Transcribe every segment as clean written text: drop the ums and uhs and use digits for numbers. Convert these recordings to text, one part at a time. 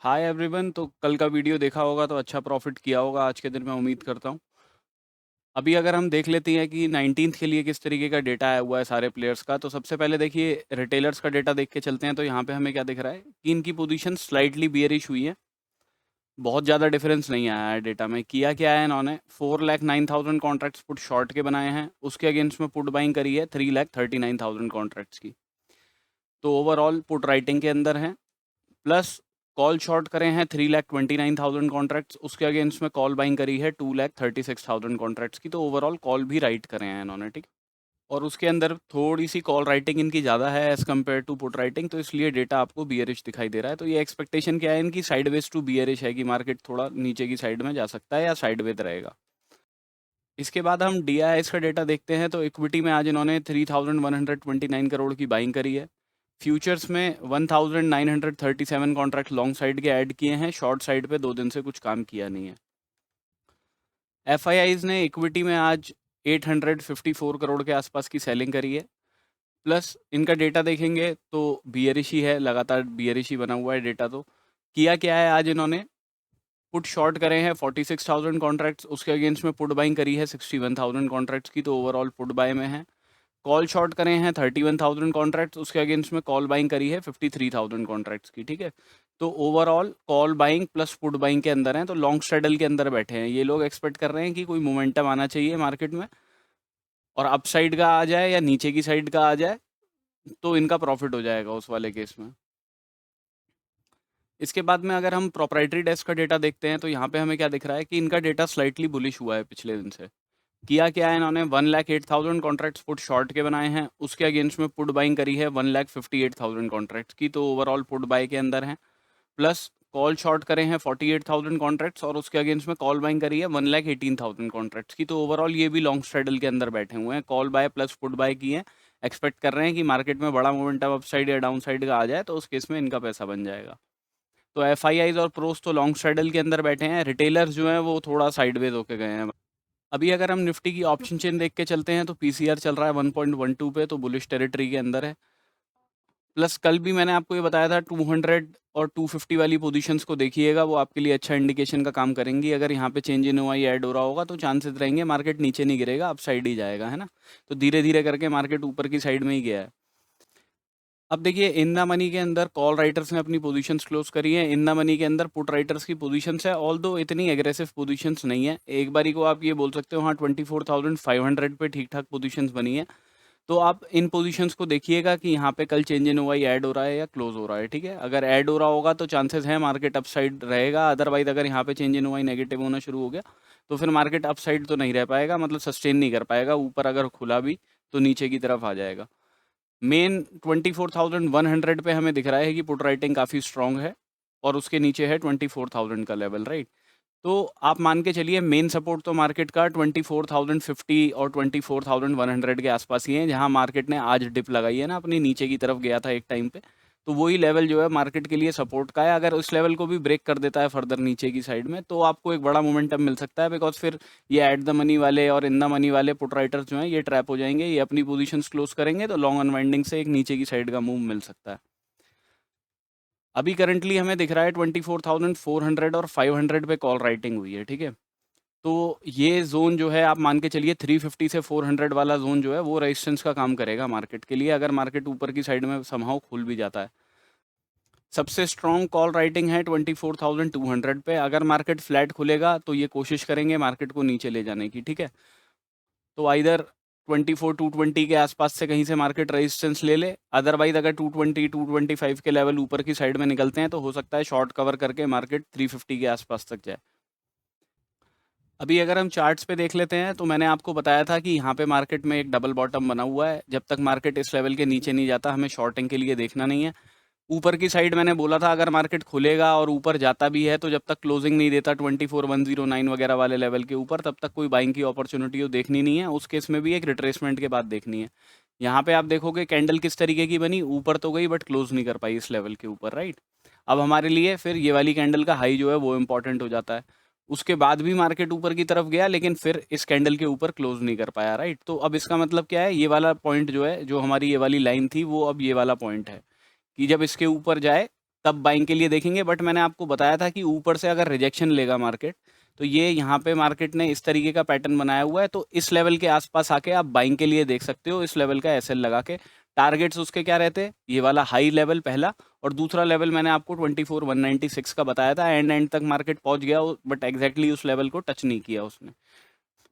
Hi everyone. तो कल का वीडियो देखा होगा तो अच्छा प्रॉफिट किया होगा आज के दिन, मैं उम्मीद करता हूँ। अभी अगर हम देख लेते हैं कि 19th के लिए किस तरीके का डेटा आया हुआ है सारे प्लेयर्स का, तो सबसे पहले देखिए रिटेलर्स का डेटा देख के चलते हैं। तो यहाँ पे हमें क्या दिख रहा है कि इनकी पोजीशन स्लाइटली बियरिश हुई है। बहुत ज़्यादा डिफरेंस नहीं आया है डेटा में। किया क्या है, इन्होंने 4,09,000 कॉन्ट्रैक्ट्स पुट शॉर्ट के बनाए हैं, उसके अगेंस्ट में पुट बाइंग करी है 3,39,000 कॉन्ट्रैक्ट्स की। तो ओवरऑल पुट राइटिंग के अंदर है। प्लस कॉल शॉर्ट करे हैं 3,29,000 कॉन्ट्रैक्ट्स, उसके अगेंस्ट में कॉल बाइंग करी है 2,36,000 कॉन्ट्रैक्ट्स की। तो ओवरऑल कॉल भी राइट करे हैं इन्होंने, ठीक। और उसके अंदर थोड़ी सी कॉल राइटिंग इनकी ज़्यादा है as compare to put writing, तो इसलिए डेटा आपको बियरिश दिखाई दे रहा है। तो ये एक्सपेक्टेशन क्या है इनकी, साइडवेज टू बियरिश है कि मार्केट थोड़ा नीचे की साइड में जा सकता है या साइडवेज रहेगा। इसके बाद हम DIIs का डेटा देखते हैं। तो इक्विटी में आज इन्होंने 3,129 करोड़ की बाइंग करी है। फ्यूचर्स में 1,937 कॉन्ट्रैक्ट लॉन्ग साइड के ऐड किए हैं, शॉर्ट साइड पे 2 दिन से कुछ काम किया नहीं है। FIIs ने इक्विटी में आज 854 करोड़ के आसपास की सेलिंग करी है। प्लस इनका डेटा देखेंगे तो बियरिश ही है, लगातार बियरिश ही बना हुआ है डेटा। तो किया क्या है, आज इन्होंने पुट शॉर्ट करे हैं 46,000 कॉन्ट्रैक्ट्स, उसके अगेंस्ट में पुट बाइंग करी है 61,000 कॉन्ट्रैक्ट्स की। तो ओवरऑल पुट बाय में है। कॉल शॉर्ट करे हैं 31,000 कॉन्ट्रैक्ट्स, उसके अगेंस्ट में कॉल बाइंग करी है 53,000 कॉन्ट्रैक्ट्स की, ठीक है। तो overall call buying plus put buying के अंदर हैं, तो लॉन्ग स्ट्रेडल के अंदर बैठे हैं। ये लोग एक्सपेक्ट कर रहे हैं कि कोई मोमेंटम आना चाहिए मार्केट में, और अपसाइड का आ जाए या नीचे की साइड का आ जाए तो इनका प्रॉफिट हो जाएगा उस वाले केस में। इसके बाद में अगर हम प्रोप्राइटरी डेस्क का डेटा देखते हैं, तो यहाँ पे हमें क्या दिख रहा है कि इनका डेटा स्लाइटली बुलिश हुआ है पिछले दिन से। किया क्या है, इन्होंने 1,08,000 कॉन्ट्रैक्ट्स पुट शॉर्ट के बनाए हैं, उसके अगेंस्ट में पुट बाइंग करी है 1,58,000 कॉन्ट्रैक्ट्स की। तो ओवरऑल पुट बाय के अंदर है। प्लस कॉल शॉर्ट करे हैं 48,000 कॉन्ट्रैक्ट्स, और उसके अगेंस्ट में कॉल बाइंग करी है 1,18,000 कॉन्ट्रैक्ट्स की। तो ओवरऑल ये भी लॉन्ग स्ट्रेडल के अंदर बैठे हुए हैं, call buy plus put buy की है। एक्सपेक्ट कर रहे हैं कि मार्केट में बड़ा मोमेंटम अपसाइड या डाउन साइड का आ जाए तो उस केस में इनका पैसा बन जाएगा। तो FIIs और प्रोस तो लॉन्ग स्ट्रेडल के अंदर बैठे हैं, रिटेलर्स जो हैं वो थोड़ा साइडवेज होके गए हैं। अभी अगर हम निफ्टी की ऑप्शन चेन देख के चलते हैं, तो PCR चल रहा है 1.12 पे, तो बुलिश टेरिटरी के अंदर है। प्लस कल भी मैंने आपको ये बताया था 200 और 250 वाली पोजीशंस को देखिएगा, वो आपके लिए अच्छा इंडिकेशन का काम करेंगी। अगर यहाँ पे चेंज इन OI ऐड हो रहा होगा तो चांसेस रहेंगे मार्केट नीचे नहीं गिरेगा, अप साइड ही जाएगा, है ना। तो धीरे धीरे करके मार्केट ऊपर की साइड में ही गया है। अब देखिए इन द मनी के अंदर कॉल राइटर्स ने अपनी पोजीशंस क्लोज करी है, इन द मनी के अंदर पुट राइटर्स की पोजीशंस है, ऑल दो इतनी एग्रेसिव पोजीशंस नहीं है। एक बारी को आप ये बोल सकते हो हाँ 24,500 पे ठीक ठाक पोजीशंस बनी है। तो आप इन पोजीशंस को देखिएगा कि यहाँ पे कल चेंज इन OI ऐड हो रहा है या क्लोज हो रहा है, ठीक है। अगर ऐड हो रहा होगा तो चांसेस है मार्केट अपसाइड रहेगा, अदरवाइज अगर यहाँ पे चेंज इन OI नेगेटिव होना शुरू हो गया तो फिर मार्केट अपसाइड तो नहीं रह पाएगा, मतलब सस्टेन नहीं कर पाएगा। ऊपर अगर खुला भी तो नीचे की तरफ आ जाएगा। मेन 24,100 पे हमें दिख रहा है कि पुट राइटिंग काफ़ी स्ट्रॉन्ग है, और उसके नीचे है 24,000 का लेवल, राइट। तो आप मान के चलिए मेन सपोर्ट तो मार्केट का 24,050 और 24,100 के आसपास ही है, जहां मार्केट ने आज डिप लगाई है ना, अपनी नीचे की तरफ गया था एक टाइम पे। तो वही लेवल जो है मार्केट के लिए सपोर्ट का है। अगर उस लेवल को भी ब्रेक कर देता है फर्दर नीचे की साइड में, तो आपको एक बड़ा मोमेंटम मिल सकता है, बिकॉज फिर ये एट द मनी वाले और इन द मनी वाले पुट राइटर्स जो हैं ये ट्रैप हो जाएंगे, ये अपनी पोजीशंस क्लोज करेंगे, तो लॉन्ग अनवाइंडिंग से एक नीचे की साइड का मूव मिल सकता है। अभी करंटली हमें दिख रहा है 24,400 और 500 पे कॉल राइटिंग हुई है, ठीक है। तो ये जोन जो है आप मान के चलिए 350 से 400 वाला जोन जो है वो रेजिस्टेंस का काम करेगा मार्केट के लिए, अगर मार्केट ऊपर की साइड में समहाउ खुल भी जाता है। सबसे स्ट्रॉन्ग कॉल राइटिंग है 24,200 पे। अगर मार्केट फ्लैट खुलेगा तो ये कोशिश करेंगे मार्केट को नीचे ले जाने की, ठीक है। तो आइदर 24,220 के आसपास से कहीं से मार्केट रेजिस्टेंस ले ले, अदरवाइज अगर 220 225 के लेवल ऊपर की साइड में निकलते हैं तो हो सकता है शॉर्ट कवर करके मार्केट 350 के आसपास तक जाए। अभी अगर हम चार्ट्स पे देख लेते हैं, तो मैंने आपको बताया था कि यहाँ पे मार्केट में एक डबल बॉटम बना हुआ है। जब तक मार्केट इस लेवल के नीचे नहीं जाता हमें शॉर्टिंग के लिए देखना नहीं है। ऊपर की साइड मैंने बोला था अगर मार्केट खुलेगा और ऊपर जाता भी है, तो जब तक क्लोजिंग नहीं देता 24,109 वगैरह वाले लेवल के ऊपर, तब तक कोई बाइंग की अपॉर्चुनिटी देखनी नहीं है। उस केस में भी एक रिट्रेसमेंट के बाद देखनी है। यहाँ पे आप देखोगे कैंडल किस तरीके की बनी, ऊपर तो गई बट क्लोज नहीं कर पाई इस लेवल के ऊपर, राइट। अब हमारे लिए फिर ये वाली कैंडल का हाई जो है वो इंपॉर्टेंट हो जाता है। उसके बाद भी मार्केट ऊपर की तरफ गया, लेकिन फिर इस कैंडल के ऊपर क्लोज नहीं कर पाया, राइट। तो अब इसका मतलब क्या है, ये वाला पॉइंट जो है, जो हमारी ये वाली लाइन थी, वो अब ये वाला पॉइंट है कि जब इसके ऊपर जाए तब बाइंग के लिए देखेंगे। बट मैंने आपको बताया था कि ऊपर से अगर रिजेक्शन लेगा मार्केट, तो ये यहाँ पे मार्केट ने इस तरीके का पैटर्न बनाया हुआ है, तो इस लेवल के आसपास आके आप बाइंग के लिए देख सकते हो, इस लेवल का एसएल लगा के। टारगेट्स उसके क्या रहते हैं, ये वाला हाई लेवल पहला, और दूसरा लेवल मैंने आपको 24,196 का बताया था। एंड तक मार्केट पहुंच गया, बट एग्जैक्टली उस लेवल को टच नहीं किया उसने।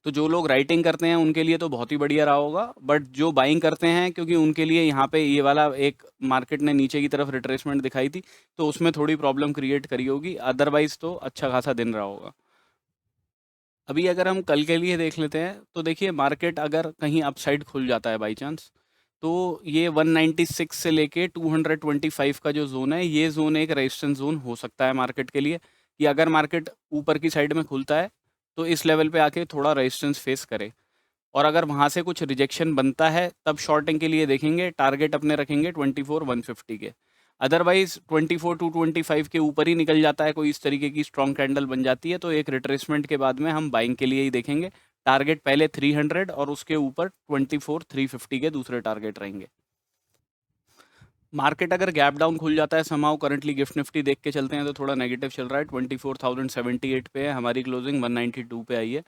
तो जो लोग राइटिंग करते हैं उनके लिए तो बहुत ही बढ़िया रहा होगा, बट जो बाइंग करते हैं, क्योंकि उनके लिए यहाँ पे ये वाला एक मार्केट ने नीचे की तरफ रिट्रेसमेंट दिखाई थी, तो उसमें थोड़ी प्रॉब्लम क्रिएट करी होगी। अदरवाइज तो अच्छा खासा दिन रहा होगा। अभी अगर हम कल के लिए देख लेते हैं, तो देखिए मार्केट अगर कहीं अपसाइड खुल जाता है बाई चांस, तो ये 196 से लेके 225 का जो जोन है, ये जोन एक रेजिस्टेंस जोन हो सकता है मार्केट के लिए, कि अगर मार्केट ऊपर की साइड में खुलता है तो इस लेवल पे आके थोड़ा रेजिस्टेंस फेस करे, और अगर वहाँ से कुछ रिजेक्शन बनता है तब शॉर्टिंग के लिए देखेंगे। टारगेट अपने रखेंगे 24,150 के। अदरवाइज 24,225 के ऊपर ही निकल जाता है, कोई इस तरीके की स्ट्रॉन्ग कैंडल बन जाती है, तो एक रिट्रेसमेंट के बाद में हम बाइंग के लिए ही देखेंगे। टारगेट पहले 300 और उसके ऊपर 24,350 के दूसरे टारगेट रहेंगे। मार्केट अगर गैप डाउन खुल जाता है समाउ, करंटली गिफ्ट निफ्टी देख के चलते हैं तो थोड़ा नेगेटिव चल रहा है। 24,078 पे है हमारी क्लोजिंग, 192 पे आई है,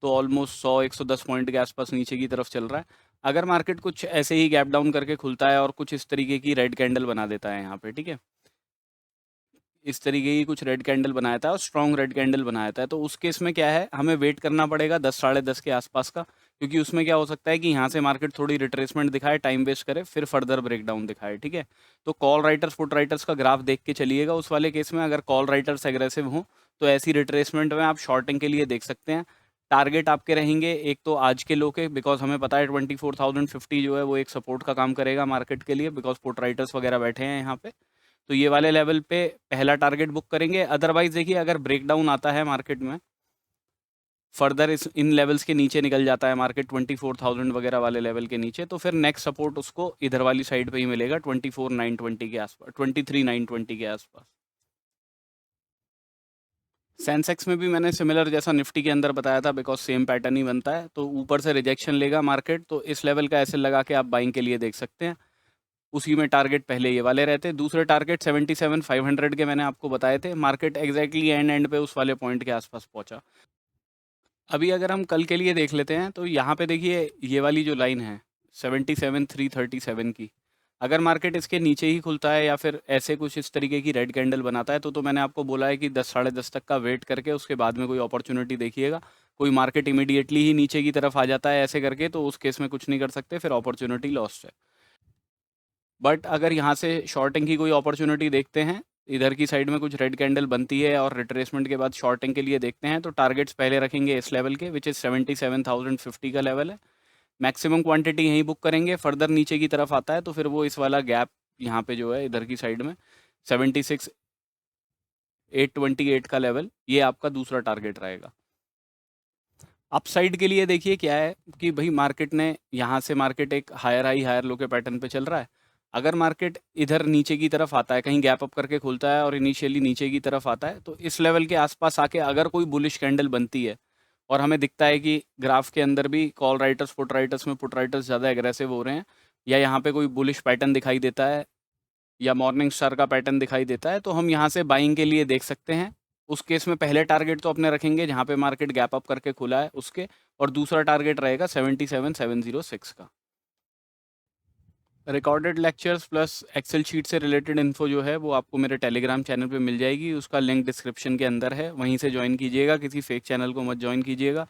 तो ऑलमोस्ट 100-110 पॉइंट के आसपास नीचे की तरफ चल रहा है। अगर मार्केट कुछ ऐसे ही गैप डाउन करके खुलता है और कुछ इस तरीके की रेड कैंडल बना देता है यहाँ पे, ठीक है, इस तरीके की कुछ रेड कैंडल बनाया था और स्ट्रॉन्ग रेड कैंडल बनाया था, तो उस केस में क्या है, हमें वेट करना पड़ेगा 10 साढ़े 10 के आसपास का, क्योंकि उसमें क्या हो सकता है कि यहाँ से मार्केट थोड़ी रिट्रेसमेंट दिखाए, टाइम वेस्ट करे, फिर फर्दर ब्रेकडाउन दिखाए, ठीक है। तो कॉल राइटर्स पुट राइटर्स का ग्राफ देख के चलिएगा। उस वाले केस में अगर कॉल राइटर्स एग्रेसिव हों तो ऐसी रिट्रेसमेंट में आप शॉर्टिंग के लिए देख सकते हैं। टारगेट आपके रहेंगे एक तो आज के लो के, बिकॉज हमें पता है 24,050 जो है वो एक सपोर्ट का काम करेगा मार्केट के लिए, बिकॉज पुट राइटर्स वगैरह बैठे हैं यहाँ पे। तो ये वाले लेवल पे पहला टारगेट बुक करेंगे। अदरवाइज देखिए अगर ब्रेकडाउन आता है मार्केट में, फर्दर इस इन लेवल्स के नीचे निकल जाता है मार्केट 24,000 वगैरह वाले लेवल के नीचे, तो फिर नेक्स्ट सपोर्ट उसको इधर वाली साइड पे ही मिलेगा 24,920 के आसपास, 23,920 के आसपास। सेंसेक्स में भी मैंने सिमिलर जैसा निफ्टी के अंदर बताया था, बिकॉज सेम पैटर्न ही बनता है। तो ऊपर से रिजेक्शन लेगा मार्केट, तो इस लेवल का ऐसे लगा के आप बाइंग के लिए देख सकते हैं। उसी में टारगेट पहले ये वाले रहते, दूसरे टारगेट 77,500 के मैंने आपको बताए थे। मार्केट एग्जैक्टली एंड पे उस वाले पॉइंट के आसपास पहुंचा। अभी अगर हम कल के लिए देख लेते हैं, तो यहाँ पे देखिए ये वाली जो लाइन है 77,337 की, अगर मार्केट इसके नीचे ही खुलता है या फिर ऐसे कुछ इस तरीके की रेड कैंडल बनाता है, तो मैंने आपको बोला है कि 10 साढ़े 10 तक का वेट करके उसके बाद में कोई अपॉर्चुनिटी देखिएगा। कोई मार्केट इमीडिएटली ही नीचे की तरफ आ जाता है ऐसे करके, तो उस केस में कुछ नहीं कर सकते, फिर अपॉर्चुनिटी लॉस्ट है। बट अगर यहाँ से शॉर्टिंग की कोई अपॉर्चुनिटी देखते हैं, इधर की साइड में कुछ रेड कैंडल बनती है और रिट्रेसमेंट के बाद शॉर्टिंग के लिए देखते हैं, तो टारगेट्स पहले रखेंगे इस लेवल के, विच इज़ 77,050 का लेवल है। मैक्सिमम क्वांटिटी यहीं बुक करेंगे। फर्दर नीचे की तरफ आता है तो फिर वो इस वाला गैप यहाँ पे जो है इधर की साइड में 76,828 का लेवल, ये आपका दूसरा टारगेट रहेगा। अपसाइड के लिए देखिए क्या है कि भाई मार्केट ने यहाँ से मार्केट एक हायर हाई हायर लो के पैटर्न पे चल रहा है। अगर मार्केट इधर नीचे की तरफ आता है, कहीं गैप अप करके खुलता है और इनिशियली नीचे की तरफ आता है, तो इस लेवल के आसपास आके अगर कोई बुलिश कैंडल बनती है और हमें दिखता है कि ग्राफ के अंदर भी कॉल राइटर्स पुट राइटर्स में पुट राइटर्स ज़्यादा एग्रेसिव हो रहे हैं, या यहाँ पे कोई बुलिश पैटर्न दिखाई देता है, या मॉर्निंग स्टार का पैटर्न दिखाई देता है, तो हम यहाँ से बाइंग के लिए देख सकते हैं। उस केस में पहले टारगेट तो अपने रखेंगे जहाँ पे मार्केट गैप अप करके खुला है उसके, और दूसरा टारगेट रहेगा 77,706 का। Recorded lectures plus excel sheet से रिलेटेड इन्फो जो है वो आपको मेरे टेलीग्राम चैनल पे मिल जाएगी, उसका लिंक डिस्क्रिप्शन के अंदर है, वहीं से ज्वाइन कीजिएगा। किसी फेक चैनल को मत ज्वाइन कीजिएगा,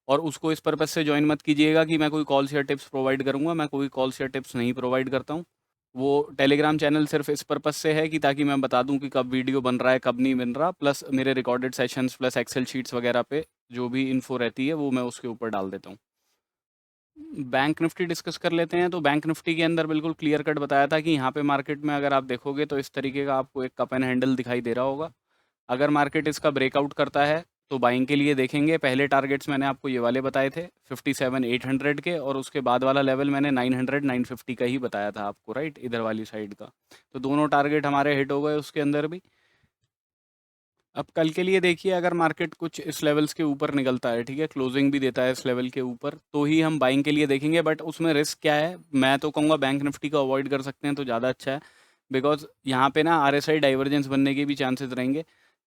और उसको इस पर्पज़ से ज्वाइन मत कीजिएगा कि मैं कोई कॉल्स या टिप्स प्रोवाइड करूँगा। मैं कोई कॉल्स या टिप्स नहीं प्रोवाइड करता हूँ। वो टेलीग्राम चैनल सिर्फ इस पर्पज़ से है कि ताकि मैं बता दूं कि कब वीडियो बन रहा है कब नहीं बन रहा, प्लस मेरे recorded sessions plus excel sheets वगैरह पे जो भी इन्फो रहती है वो मैं उसके ऊपर डाल देता हूँ। बैंक निफ्टी डिस्कस कर लेते हैं। तो बैंक निफ्टी के अंदर बिल्कुल क्लियर कट बताया था कि यहाँ पे मार्केट में अगर आप देखोगे तो इस तरीके का आपको एक कप एंड हैंडल दिखाई दे रहा होगा। अगर मार्केट इसका ब्रेकआउट करता है तो बाइंग के लिए देखेंगे। पहले टारगेट्स मैंने आपको ये वाले बताए थे 57,800 के, और उसके बाद वाला लेवल मैंने 900-950 का ही बताया था आपको, राइट, इधर वाली साइड का। तो दोनों टारगेट हमारे हिट हो गए उसके अंदर भी। अब कल के लिए देखिए अगर मार्केट कुछ इस लेवल्स के ऊपर निकलता है, ठीक है, क्लोजिंग भी देता है इस लेवल के ऊपर, तो ही हम बाइंग के लिए देखेंगे। बट उसमें रिस्क क्या है, मैं तो कहूँगा बैंक निफ्टी को अवॉइड कर सकते हैं तो ज़्यादा अच्छा है। बिकॉज़ यहाँ पे ना आरएसआई डाइवर्जेंस बनने के भी चांसेस रहेंगे।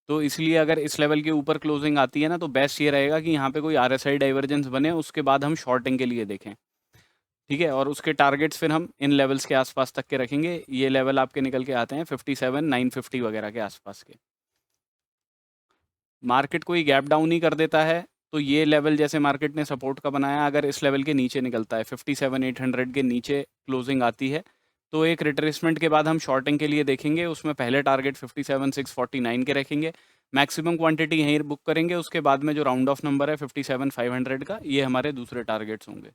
तो इसलिए अगर इस लेवल के ऊपर क्लोजिंग आती है ना, तो बेस्ट ये रहेगा कि यहाँ पे कोई आरएसआई डाइवर्जेंस बने, उसके बाद हम शॉर्टिंग के लिए देखें। ठीक है? और उसके टारगेट्स फिर हम इन लेवल्स के आसपास तक के रखेंगे। ये लेवल आपके निकल के आते हैं 57 950 वगैरह के आसपास के। मार्केट कोई गैप डाउन ही कर देता है, तो ये लेवल जैसे मार्केट ने सपोर्ट का बनाया, अगर इस लेवल के नीचे निकलता है 57 800 के नीचे क्लोजिंग आती है, तो एक रिट्रेसमेंट के बाद हम शॉर्टिंग के लिए देखेंगे। उसमें पहले टारगेट 57 649 के रखेंगे। मैक्सिमम क्वांटिटी यहीं बुक करेंगे। उसके बाद में जो राउंड ऑफ नंबर है 57 500 का, ये हमारे दूसरे टारगेट्स होंगे।